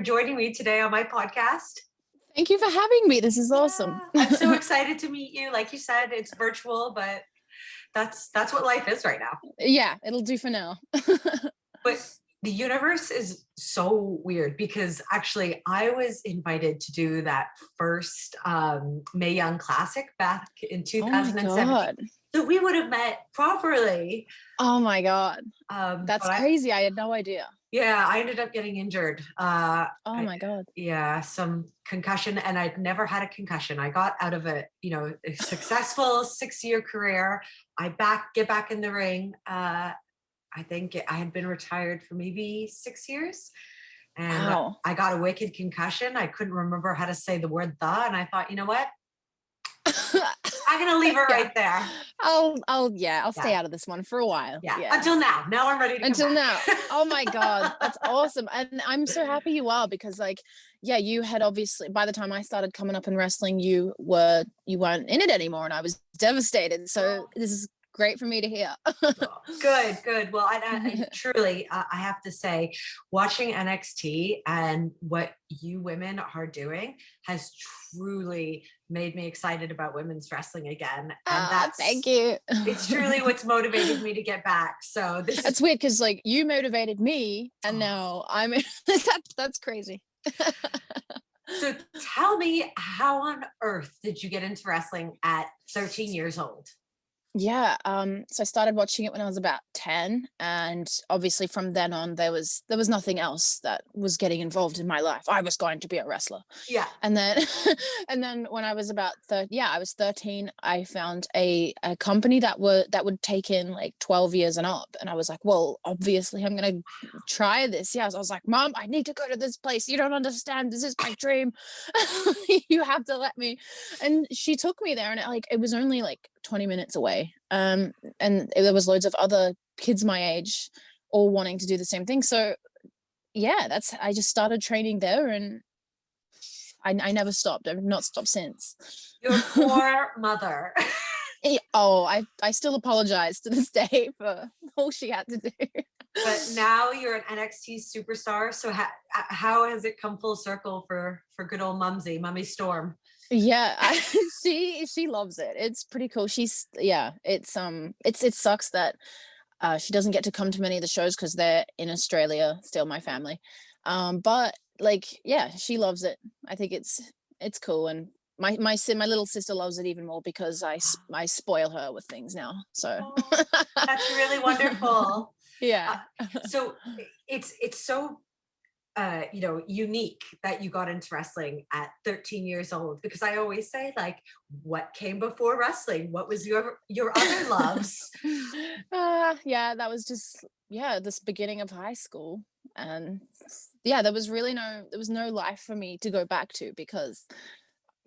for joining me today on my podcast. Thank you for having me. This is awesome. I'm so excited to meet you. Like you said, it's virtual, but that's what life is right now. Yeah, it'll do for now. But the universe is so weird because actually I was invited to do that first Mae Young Classic back in 2017. Oh my God. So we would have met properly. Oh my God. That's crazy. I had no idea. Yeah, I ended up getting injured. Oh my God. Yeah, some concussion, and I'd never had a concussion. I got out of a successful 6-year career. I get back in the ring. I think I had been retired for maybe 6 years, and Wow. I got a wicked concussion. I couldn't remember how to say the word "the," and I thought, you know what? I'm gonna leave it right there. I'll stay out of this one for a while. Yeah. Until now. Now I'm ready to Until now. Oh my God. That's awesome. And I'm so happy you are, because you had obviously, by the time I started coming up in wrestling, you weren't in it anymore, and I was devastated. So this is great for me to hear. Good. Well, I truly, I have to say, watching NXT and what you women are doing has truly made me excited about women's wrestling again. And thank you. It's truly what's motivated me to get back. So that's weird, because you motivated me, and now I'm that's crazy. So tell me, how on earth did you get into wrestling at 13 years old? Yeah, so I started watching it when I was about 10, and obviously from then on there was nothing else that was getting involved in my life. I was going to be a wrestler. Yeah. And then and then when I was about I was 13, I found a company that would take in 12 years and up, and I was like, well, obviously I'm gonna try this. Yeah, so I was like, Mom, I need to go to this place. You don't understand. This is my dream. You have to let me. And she took me there, and it was only 20 minutes away, and there was loads of other kids my age all wanting to do the same thing. So yeah, I just started training there, and I never stopped. I've not stopped since. Your poor mother. I still apologize to this day for all she had to do. But now you're an NXT superstar. So how has it come full circle for good old Mummy Storm? Yeah, she loves it. It's pretty cool. It sucks that she doesn't get to come to many of the shows because they're in Australia still, my family. But she loves it. I think it's cool, and my little sister loves it even more because I spoil her with things now. So that's really wonderful. Yeah. So it's so unique that you got into wrestling at 13 years old, because I always say, what came before wrestling? What was your other loves? That was just this beginning of high school, and there was no life for me to go back to, because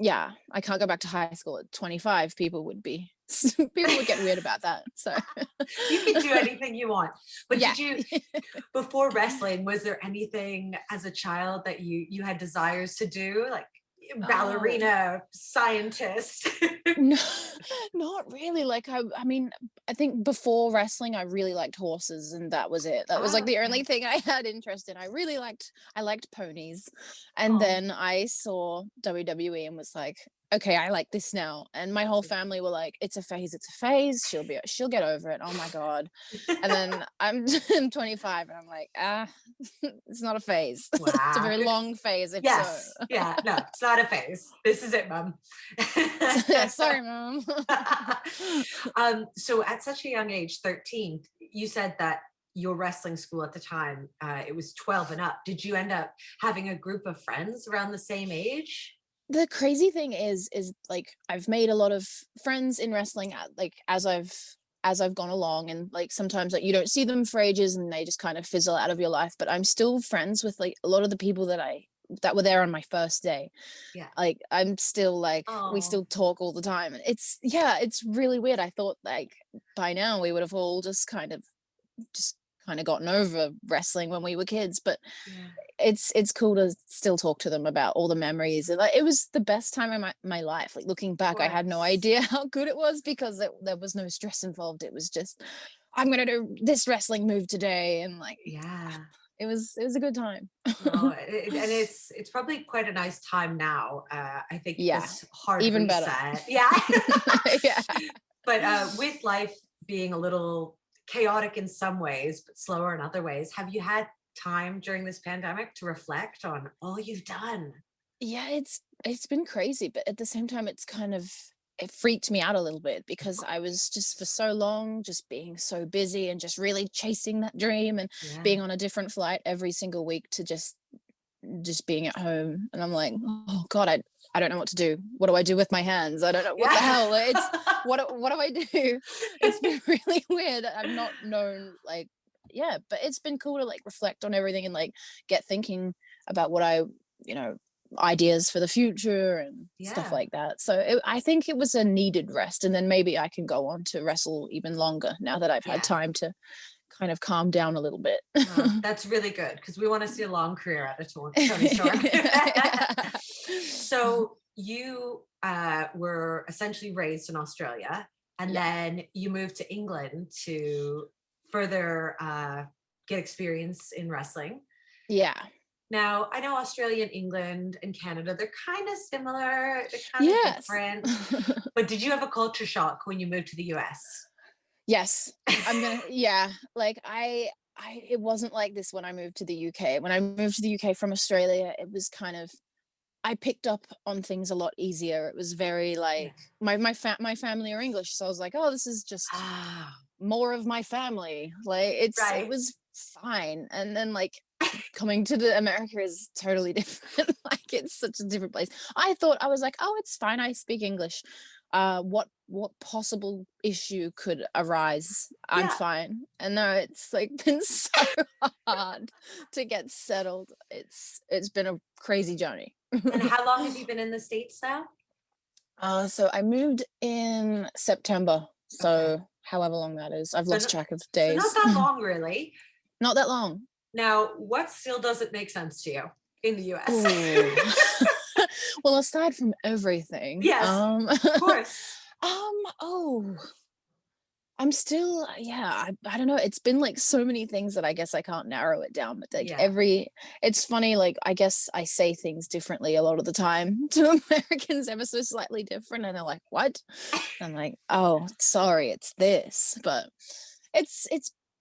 I can't go back to high school at 25. People would get weird about that. So you can do anything you want. But did you, before wrestling, was there anything as a child that you had desires to do, like ballerina, scientist? No, not really. I think before wrestling, I really liked horses, and that was it. That was the only thing I had interest in. I liked ponies, and then I saw WWE and was like, okay, I like this now. And my whole family were like, it's a phase. She'll get over it. Oh my God. And then I'm 25, and I'm like, it's not a phase. Wow. It's a very long phase. Yes. So. Yeah, no, it's not a phase. This is it, Mom. Sorry, Mom. So at such a young age, 13, you said that your wrestling school at the time, it was 12 and up. Did you end up having a group of friends around the same age? The crazy thing is I've made a lot of friends in wrestling as I've gone along, and sometimes you don't see them for ages and they just kind of fizzle out of your life, but I'm still friends with a lot of the people that were there on my first day. Yeah. I'm still we still talk all the time, and it's really weird. I thought by now we would have all just kind of gotten over wrestling when we were kids, but it's cool to still talk to them about all the memories, and it was the best time in my life. Looking back, I had no idea how good it was, because there was no stress involved. It was just, I'm gonna do this wrestling move today, and it was a good time. Oh, and it's probably quite a nice time now. I think Yeah, this hard even better. reset. Yeah. Yeah. But with life being a little chaotic in some ways, but slower in other ways, have you had time during this pandemic to reflect on all you've done? Yeah, it's been crazy, but at the same time, it freaked me out a little bit because I was just for so long just being so busy and just really chasing that dream and Yeah. being on a different flight every single week to just being at home. And I'm like, oh God, I don't know what to do. What do I do with my hands? I don't know what the Yeah. hell. It's what do I do? It's been really weird. I've not known like yeah, but it's been cool to like reflect on everything and like get thinking about what I, you know, ideas for the future and stuff Yeah. like that. So I think it was a needed rest, and then maybe I can go on to wrestle even longer now that I've had Yeah. time to kind of calm down a little bit. That's really good because we want to see a long career out of Tony Storm. So you were essentially raised in Australia, and Yeah. then you moved to England to further get experience in wrestling. Yeah. Now, I know Australia and England and Canada, they're kind of similar, they're kind of Yes. different. But did you have a culture shock when you moved to the US? Yes. Yeah, like it wasn't like this when I moved to the UK. When I moved to the UK from Australia, it was kind of I picked up on things a lot easier. It was very Yeah. like my family are English, so I was like, "Oh, this is just Ah, more of my family." Like it right. was fine. And then like coming to the America is totally different. Like it's such a different place. I was like, "Oh, it's fine. I speak English. What possible issue could arise? I'm Yeah. fine." And no, it's like been so hard to get settled. It's been a crazy journey. And how long have you been in the States now? So I moved in September. Okay. So however long that is, I've So, lost track of so not days. that long, really. Not that long. Now, what still doesn't make sense to you in the US? Ooh. Well, aside from everything, Yes, of course. oh, I'm still, yeah, I don't know. It's been like so many things that I guess I can't narrow it down, but like Yeah. it's funny, like I guess I say things differently a lot of the time to Americans, ever so slightly different. And they're like, what? I'm like, oh, sorry, it's this. But it's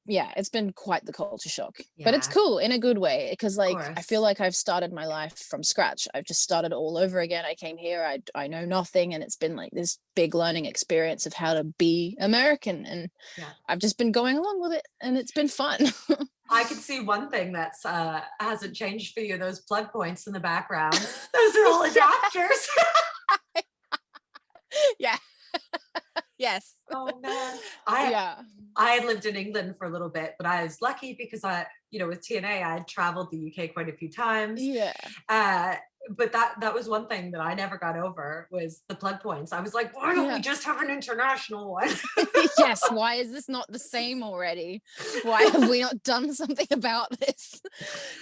yeah, it's been quite the culture shock. But it's Yeah, of cool in a good way because like I feel course. like I've started my life from scratch. I've just started all over again. I came here, I know nothing, and it's been like this big learning experience of how to be American. And Yeah. I've just been going along with it and it's been fun. I can see one thing that's hasn't changed for you, those plug points in the background. Those are all Yeah. adapters. Yeah. Yes. Oh man. I Yeah. I had lived in England for a little bit, but I was lucky because with TNA, I had traveled the UK quite a few times. Yeah. Uh, but that was one thing that I never got over was the plug points. I was like, why don't we Yeah. just have an international one? Yes. Why is this not the same already? Why have we not done something about this?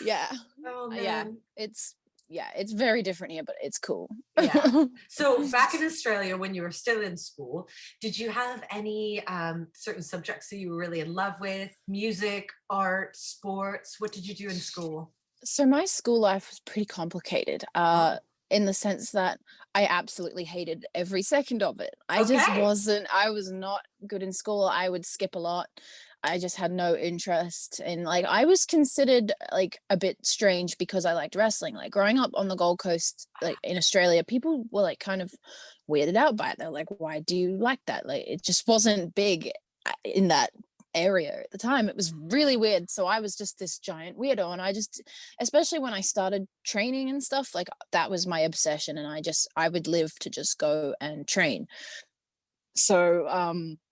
Yeah. Oh Yeah. man. It's very different here, but it's cool. Yeah. So back in Australia, when you were still in school, did you have any certain subjects that you were really in love with? Music, art, sports? What did you do in school? So my school life was pretty complicated, Oh, in the sense that I absolutely hated every second of it. okay. I was not good in school. I would skip a lot. I just had no interest in like I was considered like a bit strange because I liked wrestling. Like growing up on the Gold Coast, like in Australia, people were like kind of weirded out by it. They're like, why do you like that? Like it just wasn't big in that area at the time. It was really weird. So I was just this giant weirdo. And I just, especially when I started training and stuff, like that was my obsession. And I would live to just go and train. So,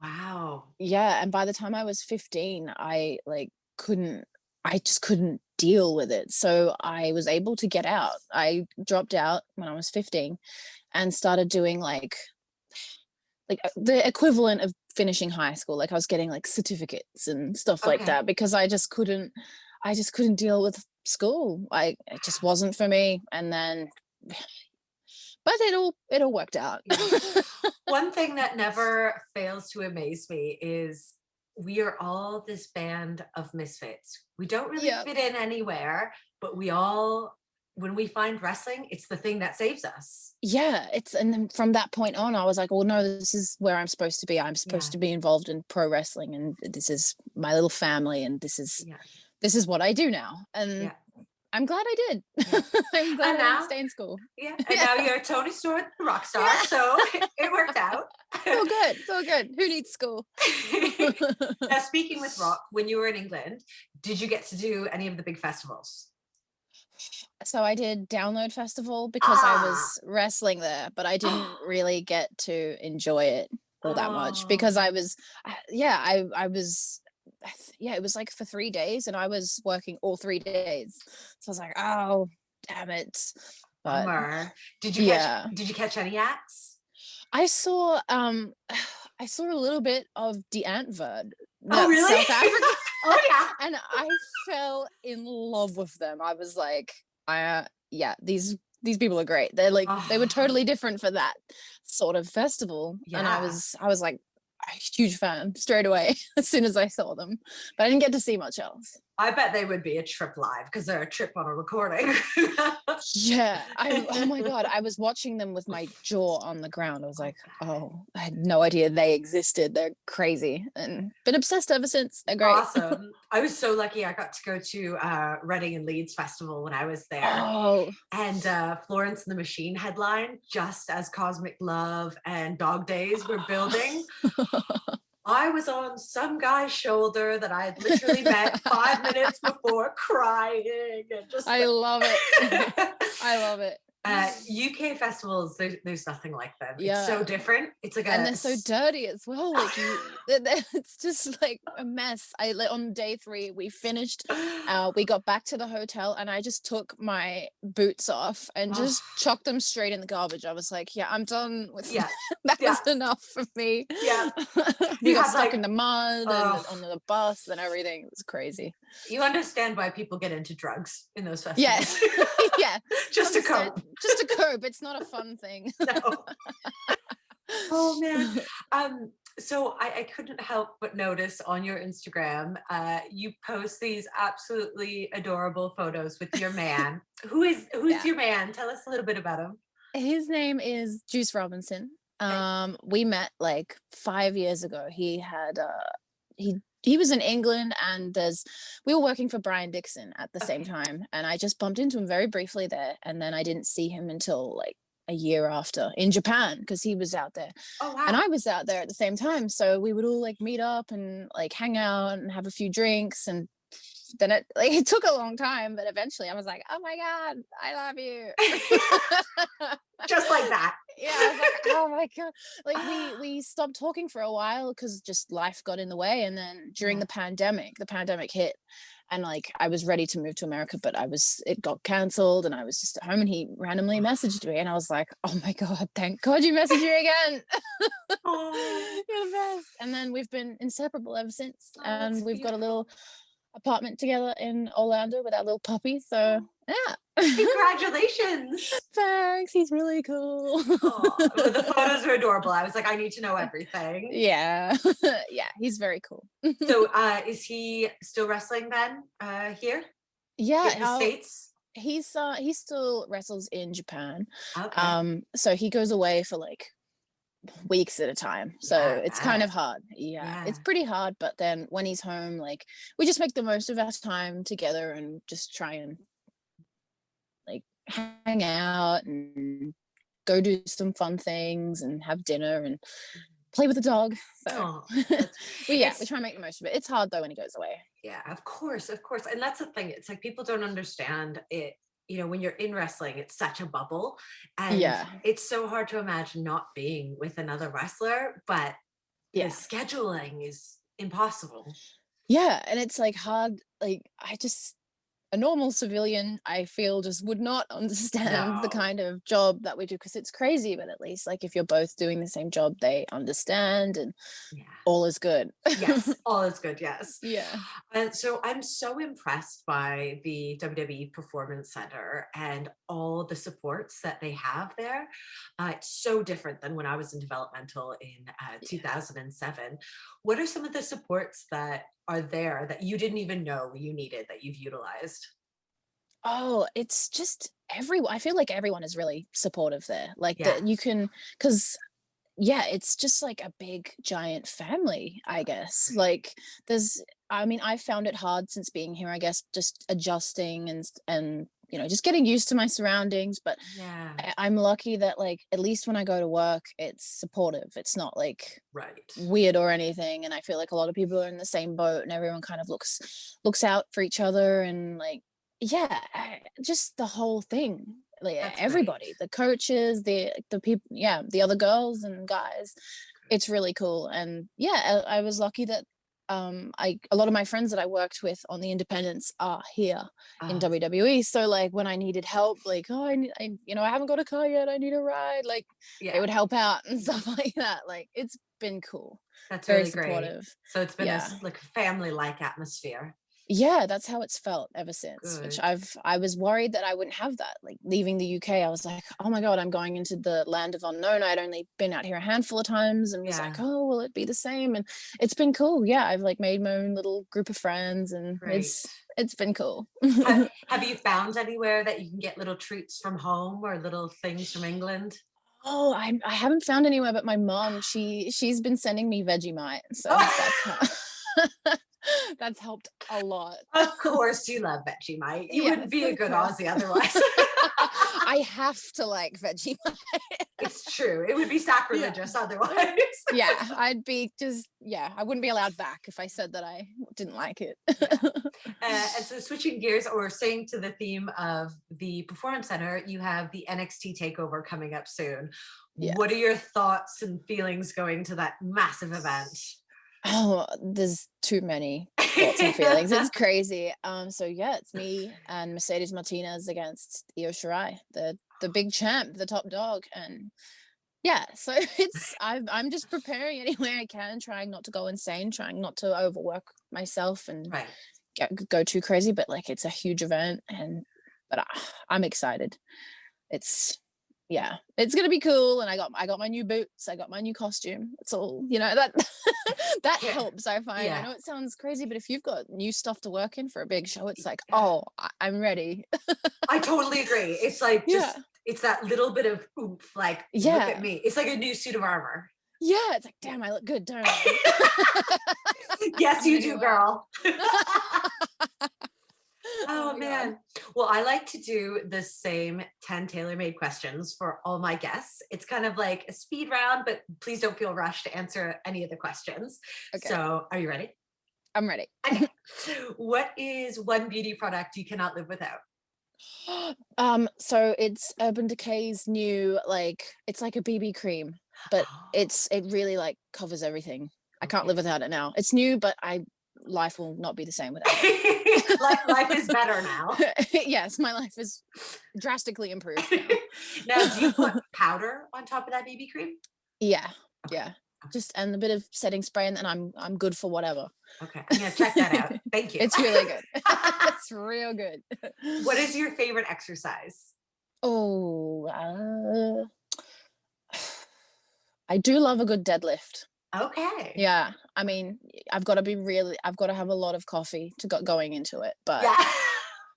Wow. yeah. And by the time I was 15, couldn't, I just couldn't deal with it. So I was able to get out. I dropped out when I was 15 and started doing like the equivalent of finishing high school. Like I was getting like certificates and stuff like Okay. that because I just couldn't deal with school. It just wasn't for me. And then but it all worked out. Yeah. One thing that never fails to amaze me is we are all this band of misfits. We don't really Yeah. fit in anywhere, but we all, when we find wrestling, it's the thing that saves us. Yeah, and then from that point on, I was like, well, no, this is where I'm supposed to be. I'm Yeah. supposed to be involved in pro wrestling, and this is my little family, and this is Yeah. what I do now. And Yeah. I'm glad I did. Yeah. I'm glad And I didn't now, stay in school. yeah. And now you're Tony Storm, the rock star. Yeah. So it worked out. It's all good. It's all good. Who needs school? Now, speaking with rock, when you were in England, did you get to do any of the big festivals? So I did Download Festival because I was Ah. wrestling there, but I didn't really get to enjoy it all that much Oh. because I was, I was, yeah, it was like for 3 days and I was working all 3 days. So I was like, oh, damn it. But Bummer. Did you catch any acts? I saw I saw a little bit of the Antverd. Oh, really? South Africa. Oh, yeah. And I fell in love with them. I was like, yeah, these people are great. They're like, they were totally different for that sort of festival. Yeah. And I was like a huge fan straight away as soon as I saw them. But I didn't get to see much else. I bet they would be a trip live because they're a trip on a recording. Yeah. Oh my God. I was watching them with my jaw on the ground. I was like, oh, I had no idea they existed. They're crazy and been obsessed ever since. They're great. Awesome. I was so lucky I got to go to Reading and Leeds Festival when I was there. Oh. And Florence and the Machine headline just as Cosmic Love and Dog Days were building. I was on some guy's shoulder that I had literally met 5 minutes before, crying. And just I love it. I love it. UK festivals, there's nothing like them. Yeah. It's so different. It's like and they're so dirty as well. Like it's just like a mess. On day 3 we finished. We got back to the hotel and I just took my boots off and just chucked them straight in the garbage. I was like, yeah, I'm done with that. Was enough for me. Yeah. We got stuck in the mud and on the bus and everything. It was crazy. You understand why people get into drugs in those festivals. Yeah. Yeah. Just to cope. Just to cope. It's not a fun thing. No. Oh man. So I couldn't help but notice on your Instagram, you post these absolutely adorable photos with your man. Who's your man? Tell us a little bit about him. His name is Juice Robinson. We met like 5 years ago. He had he was in England and we were working for Brian Dixon at the same time, and I just bumped into him very briefly there, and then I didn't see him until like a year after in Japan because he was out there. Oh wow. And I was out there at the same time, so we would all like meet up and like hang out and have a few drinks, and then it took a long time, but eventually I was like, oh my God, I love you. Just like that. Yeah, I was like, oh my God. Like we stopped talking for a while because just life got in the way. And then during the pandemic hit, and like I was ready to move to America, but it got cancelled and I was just at home, and he randomly messaged me and I was like, oh my God, thank God you messaged me again. You're the best. And then we've been inseparable ever since. And we've got a little apartment together in Orlando with our little puppy. So yeah. Congratulations. Thanks. He's really cool. But the photos are adorable. I was like, I need to know everything. Yeah. Yeah, he's very cool. So is he still wrestling then here? Yeah. In the States? He still wrestles in Japan. Okay. So he goes away for like weeks at a time, so it's kind of hard. Yeah, it's pretty hard, but then when he's home, like we just make the most of our time together and just try and like hang out and go do some fun things and have dinner and play with the dog. So we try and make the most of it. It's hard though when he goes away. Yeah, of course. And that's the thing, it's like people don't understand it. You know, when you're in wrestling, it's such a bubble, and it's so hard to imagine not being with another wrestler, but the scheduling is impossible. Yeah, and it's like hard. Like a normal civilian, I feel, just would not understand the No. kind of job that we do, because it's crazy. But at least, like, if you're both doing the same job, they understand, and Yeah. all is good. Yes, all is good. Yes. Yeah. And so I'm so impressed by the WWE Performance Center and all the supports that they have there. It's so different than when I was in developmental in Yeah. 2007. What are some of the supports that are there that you didn't even know you needed that you've utilized? Oh, it's just everyone. I feel like everyone is really supportive there. Like, Yeah. that you can, because yeah, it's just like a big giant family, I guess. Great. Like, there's, I mean, I found it hard since being here, I guess, just adjusting and just getting used to my surroundings. But Yeah. I'm lucky that, like, at least when I go to work, it's supportive. It's not like Right. weird or anything. And I feel like a lot of people are in the same boat, and everyone kind of looks out for each other, and, like, yeah, just the whole thing. Like, That's great. everybody, the coaches, the people, yeah, the other girls and guys, it's really cool. And yeah, I was lucky that I a lot of my friends that I worked with on the independents are here in Uh, WWE. So, like, when I needed help, like, oh, I haven't got a car yet, I need a ride, like, they yeah, would help out and stuff like that. Like, it's been cool, that's very really great. supportive. So it's been a Yeah. like family-like atmosphere. Yeah, that's how it's felt ever since, which Good. I was worried that I wouldn't have that. Like, leaving the UK, I was like, "Oh my God, I'm going into the land of unknown." I'd only been out here a handful of times, and was like, Yeah, "Oh, will it be the same?" And it's been cool. Yeah, I've, like, made my own little group of friends, and great. it's been cool. Have you found anywhere that you can get little treats from home or little things from England? Oh, I haven't found anywhere, but my mom, she's been sending me Vegemite, so that's how that's helped a lot. Of course you love Vegemite. You wouldn't Yes, be a of good course. Aussie otherwise. I have to like Vegemite. It's true. It would be Yeah. sacrilegious otherwise. Yeah, I'd be just, yeah, I wouldn't be allowed back if I said that I didn't like it. Yeah. And so switching gears or staying to the theme of the Performance Center, you have the NXT takeover coming up soon. What are Yes. your thoughts and feelings going to that massive event? Oh, there's too many thoughts and feelings. It's crazy. So yeah, it's me and Mercedes Martinez against Io Shirai, the big champ, the top dog. And yeah, so I'm just preparing any way I can, trying not to go insane, trying not to overwork myself and Right. go too crazy. But, like, it's a huge event, and but I'm excited. It's Yeah, it's gonna be cool. And I got my new boots, I got my new costume. It's all, that that Yeah. helps, I find. I Yeah. know it sounds crazy, but if you've got new stuff to work in for a big show, it's like, Yeah. oh, I'm ready. I totally agree. It's like Yeah. just it's that little bit of oomph, like, look at Yeah. me. It's like a new suit of armor. Yeah, it's like, Yeah. damn, I look good, don't I? Yes, I'm you gonna do do, well. girl. Oh Oh my God. man. Well, I like to do the same 10 tailor-made questions for all my guests. It's kind of like a speed round, but please don't feel rushed to answer any of the questions. Okay, So, are you ready? I'm ready. Okay. What is one beauty product you cannot live without? So it's Urban Decay's new, like, it's like a BB cream, but Oh, it really, like, covers everything. I can't live okay. without it now. It's new, but I life will not be the same without it. Life is better now. Yes, my life is drastically improved now. Now, do you put powder on top of that BB cream? Yeah, Okay. yeah. Okay. Just, and a bit of setting spray, and then I'm good for whatever. Okay. I'm gonna check that out. Thank you. It's really good. It's real good. What is your favorite exercise? Oh, I do love a good deadlift. Okay. Yeah, I mean, I've got to have a lot of coffee to going into it, but Yeah.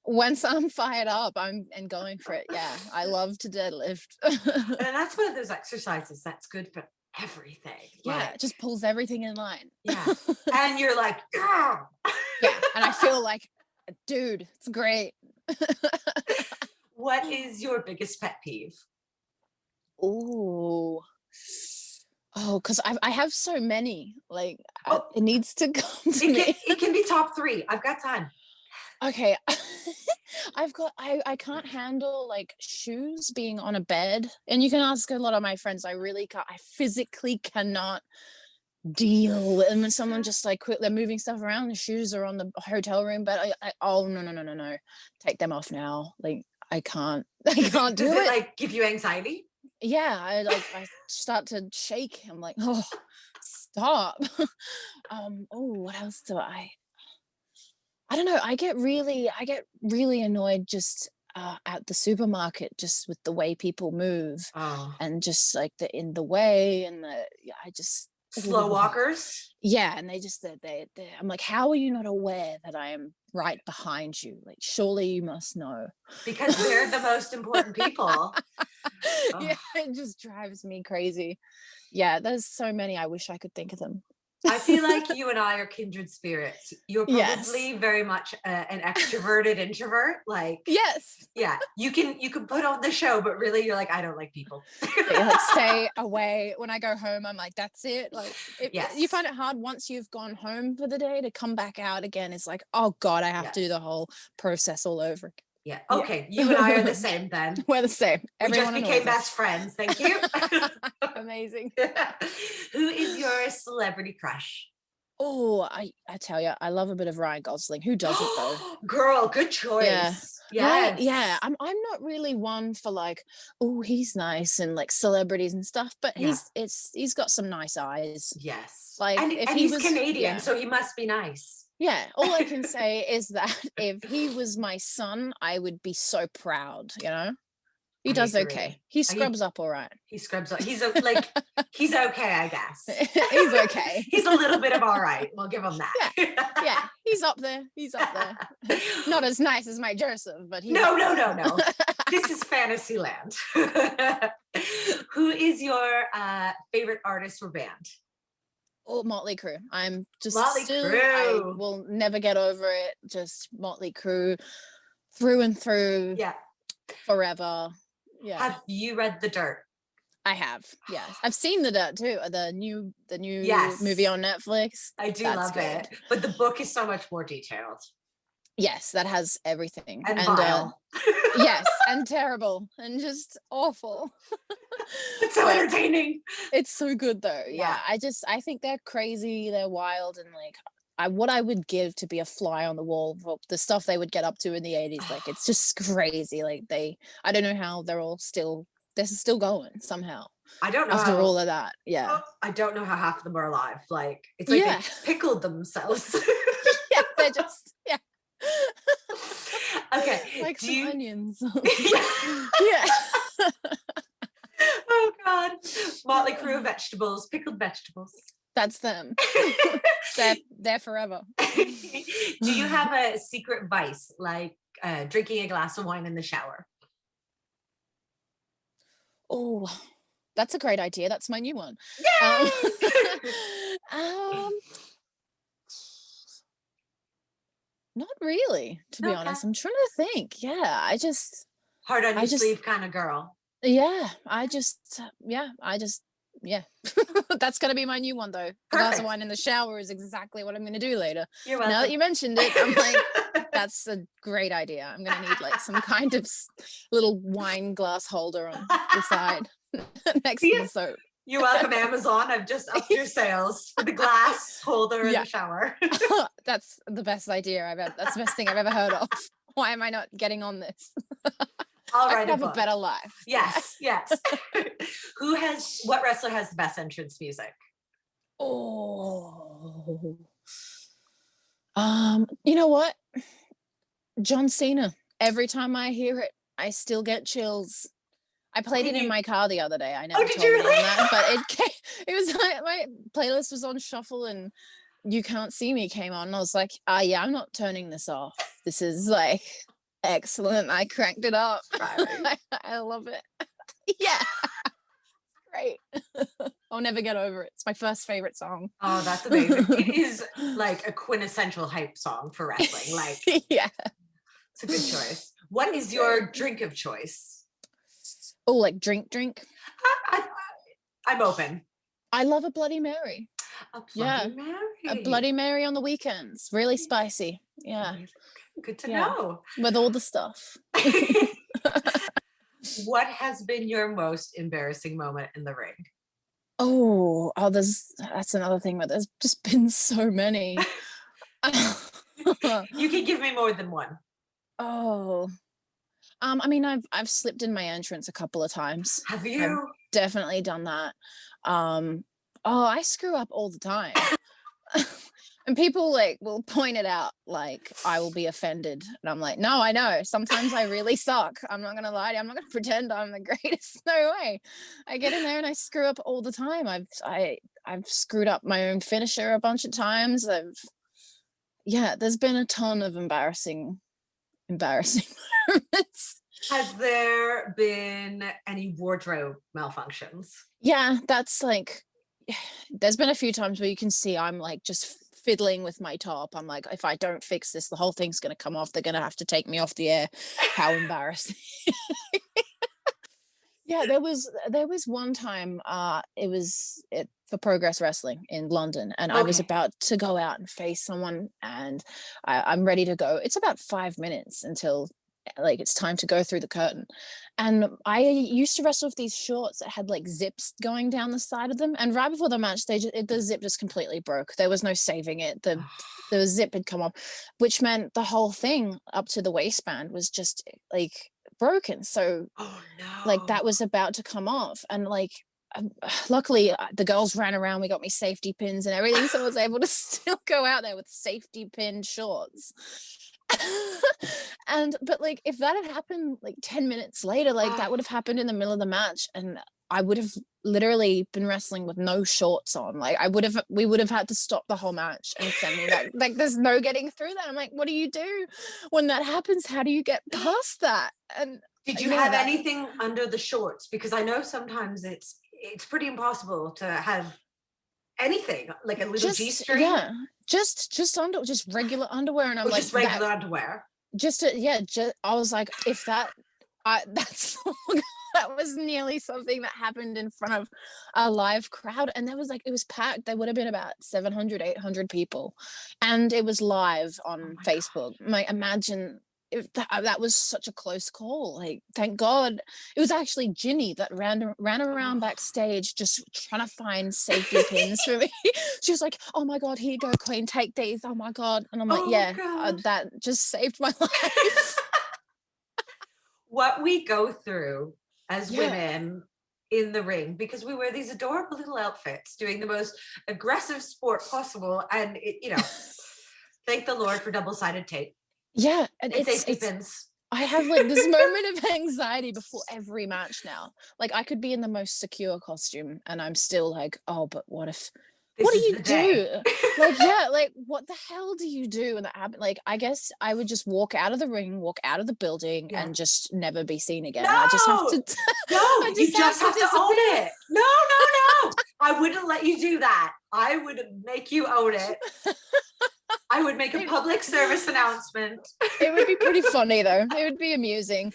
once I'm fired up, I'm and going for it. Yeah, I love to deadlift. And that's one of those exercises that's good for everything. Yeah, Like, it just pulls everything in line. yeah. And you're like, yeah. Yeah, and I feel like, dude, it's great. What is your biggest pet peeve? Ooh. Oh, because I have so many. Like, Oh, it needs to come to me. it can be top three. I've got time. Okay. I can't handle, like, shoes being on a bed. And you can ask a lot of my friends. I really can't. I physically cannot deal. And when someone just like quit, they're moving stuff around, the shoes are on the hotel room, but oh no, no, no, no, no, take them off now. Like I can't, I can't do Does it it. like give you anxiety? Yeah, I start to shake. I'm like, oh, stop. Oh, what else do I don't know. I get really annoyed just at the supermarket, just with the way people move, Oh, and just like the in the way, and yeah, I just, slow ooh. walkers. Yeah, and I'm like, how are you not aware that I am right behind you? Like, surely you must know. Because they're the most important people. Yeah, Oh. it just drives me crazy. Yeah, there's so many. I wish I could think of them. I feel like you and I are kindred spirits. You're Yes. probably very much an extroverted introvert. Like, Yes. yeah, you can put on the show, but really you're like, I don't like people. Yeah, like stay away. When I go home, I'm like, that's it. Like, you Yes. find it hard once you've gone home for the day to come back out again. It's like, oh God, I have Yeah. to do the whole process all over. Yeah. Yeah. Okay. You and I are the same then. We're the same. We just Everyone became annoys us. best friends. Thank you. Amazing. Who is your celebrity crush? Oh, I tell you, I love a bit of Ryan Gosling. Who doesn't though? Girl, good Yeah. choice. Right? Yeah. Yes. I'm not really one for like, oh, he's nice and like celebrities and stuff, but Yeah. he's got some nice eyes. Yes. Like And if he he's was, Canadian, yeah. so he must be nice. Yeah, all I can say is that if he was my son, I would be so proud, you know? He I does agree. okay. He scrubs up all right. He scrubs up. He's like, he's okay, I guess. He's okay. He's a little bit of all right. We'll give him that. Yeah, he's up there. He's up there. Not as nice as my Joseph, but he's No. This is fantasy land. Who is your favorite artist or band? Oh, Motley Crue. I'm just Motley I Crue. will never get over it. Just Motley Crue through and through. Yeah. Forever. Yeah. Have you read The Dirt? I have. Yes. I've seen The Dirt too. The new Yes. movie on Netflix. I do That's love good. it. But the book is so much more detailed. Yes, that has everything. And vile. Yes, and terrible and just awful. It's so entertaining. It's so good though. Yeah. I think they're crazy, they're wild, and like what I would give to be a fly on the wall for the stuff they would get up to in the 80s. Like it's just crazy. Like I don't know how they're still going somehow. I don't know after all of that. Yeah. I don't know how half of them are alive. Like it's like they pickled themselves. Yeah, they're just Okay. Like some onions. Yeah. Oh God. Motley Crue vegetables, pickled vegetables. That's them. They're forever. Do you have a secret vice, like drinking a glass of wine in the shower? Oh, that's a great idea. That's my new one. Not really, to be honest. I'm trying to think. Yeah, I just heart on your sleeve kind of girl. Yeah, yeah. That's gonna be my new one though. A glass of wine in the shower is exactly what I'm gonna do later. You're welcome. Now that you mentioned it, I'm like, that's a great idea. I'm gonna need like some kind of little wine glass holder on the side next to the soap. You're welcome, Amazon. I've just upped your sales for the glass holder in the shower. That's the best idea that's the best thing I've ever heard of. Why am I not getting on this? I'll I write have a better life. Yes. What wrestler has the best entrance music? Oh, you know what? John Cena. Every time I hear it, I still get chills. I played it in my car the other day. I never told you that, but it was like my playlist was on shuffle and You Can't See Me came on. And I was like, yeah, I'm not turning this off. This is like excellent. I cranked it up. I love it. Yeah. Great. I'll never get over it. It's my first favorite song. Oh, that's amazing. It is like a quintessential hype song for wrestling. Like, yeah, it's a good choice. What is your drink of choice? Oh, like drink. I'm open. I love a Bloody Mary. A Bloody Mary. A Bloody Mary on the weekends. Really spicy. Yeah. Good to know. With all the stuff. What has been your most embarrassing moment in the ring? That's another thing, but there's just been so many. You can give me more than one. Oh, I mean, I've slipped in my entrance a couple of times. Have I've you? definitely done that. I screw up all the time. And people like will point it out, like I will be offended, and I'm like, no, I know. Sometimes I really suck. I'm not gonna lie to you. I'm not gonna pretend I'm the greatest. No way. I get in there and I screw up all the time. I've screwed up my own finisher a bunch of times. There's been a ton of embarrassing moments. Has there been any wardrobe malfunctions? Yeah, that's like, there's been a few times where you can see I'm like just fiddling with my top. I'm like, if I don't fix this, the whole thing's going to come off. They're going to have to take me off the air. How embarrassing. Yeah, there was one time for Progress Wrestling in London, and I was about to go out and face someone, and I'm ready to go. It's about 5 minutes until like it's time to go through the curtain, and I used to wrestle with these shorts that had like zips going down the side of them, and right before the match the zip just completely broke. There was no saving it. The zip had come off, which meant the whole thing up to the waistband was just like broken. So like that was about to come off, and like luckily the girls ran around, we got me safety pins and everything, so I was able to still go out there with safety pin shorts. But like if that had happened like 10 minutes later, like that would have happened in the middle of the match, and I would have literally been wrestling with no shorts on. Like we would have had to stop the whole match and send me back. Like there's no getting through that. I'm like, what do you do when that happens? How do you get past that? And did you have anything under the shorts? Because I know sometimes it's pretty impossible to have anything, like a little G-string. Yeah, just regular underwear, and I'm like, just regular underwear. I was like, if that's that was nearly something that happened in front of a live crowd, and there was like, it was packed. There would have been about 700 800 people, and it was live on Facebook. Like, imagine if that was such a close call. Like, thank God it was actually Ginny that ran around backstage just trying to find safety pins for me. She was like, oh my God, here you go, Queen, take these. Oh my God. And I'm like, that just saved my life. What we go through as women in the ring, because we wear these adorable little outfits doing the most aggressive sport possible, and thank the Lord for double-sided tape. Yeah, and it's I have like this moment of anxiety before every match now. Like I could be in the most secure costume and I'm still like, oh, but what if what do you do? Like what the hell do you do when that happens? Like I guess I would just walk out of the ring, walk out of the building, and just never be seen again. No, I just have to you just have to own it. No. I wouldn't let you do that. I would make you own it. I would make a public service announcement. It would be pretty funny though. It would be amusing.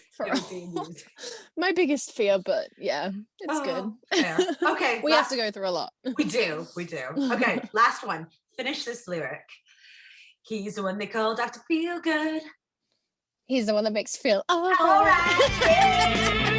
My biggest fear, but yeah, it's good. Fair. Okay. We have to go through a lot. We do. Okay, last one. Finish this lyric. He's the one they call Dr. Feelgood. He's the one that makes you feel all right.